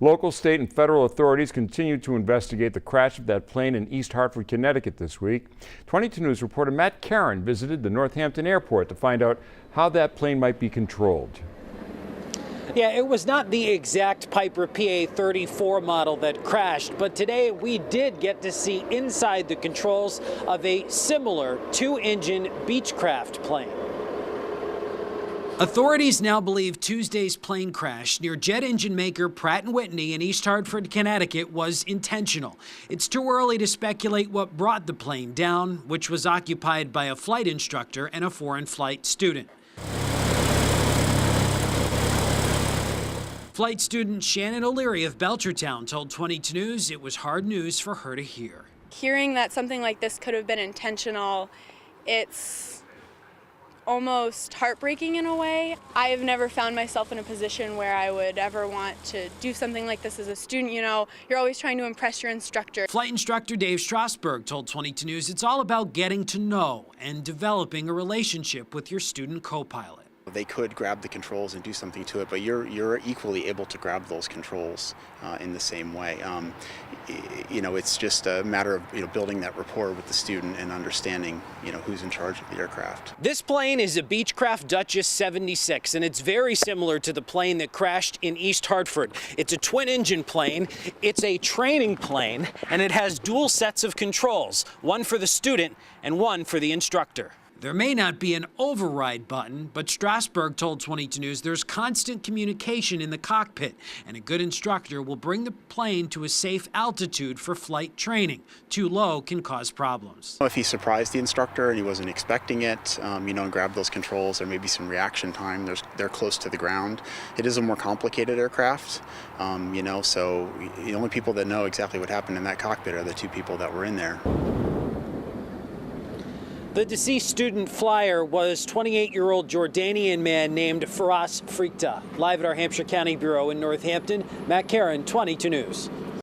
Local, state, and federal authorities continue to investigate the crash of that plane in East Hartford, Connecticut this week. 22 News reporter Matt Caron visited the Northampton airport to find out how that plane might be controlled. Yeah, it was not the exact Piper PA-34 model that crashed, but today we did get to see inside the controls of a similar two-engine Beechcraft plane. Authorities now believe Tuesday's plane crash near jet engine maker Pratt & Whitney in East Hartford, Connecticut was intentional. It's too early to speculate what brought the plane down, which was occupied by a flight instructor and a foreign flight student. Flight student Shannon O'Leary of Belchertown told 22 News it was hard news for her to hear. Hearing that something like this could have been intentional, it's almost heartbreaking in a way. I have never found myself in a position where I would ever want to do something like this as a student. You know, you're always trying to impress your instructor. Flight instructor Dave Strasberg told 22 News it's all about getting to know and developing a relationship with your student co-pilot. They could grab the controls and do something to it, but you're equally able to grab those controls in the same way. You know, it's just a matter of building that rapport with the student and understanding who's in charge of the aircraft. This plane is a Beechcraft Duchess 76, and it's very similar to the plane that crashed in East Hartford. It's a twin-engine plane, it's a training plane, and it has dual sets of controls, one for the student and one for the instructor. There may not be an override button, but Strasberg told 22 News there's constant communication in the cockpit, and a good instructor will bring the plane to a safe altitude for flight training. Too low can cause problems. If he surprised the instructor and he wasn't expecting it, and grabbed those controls, there may be some reaction time. They're close to the ground. It is a more complicated aircraft, so the only people that know exactly what happened in that cockpit are the two people that were in there. The deceased student flyer was 28-year-old Jordanian man named Firas Frikta. Live at our Hampshire County Bureau in Northampton, Matt Caron, 22 News.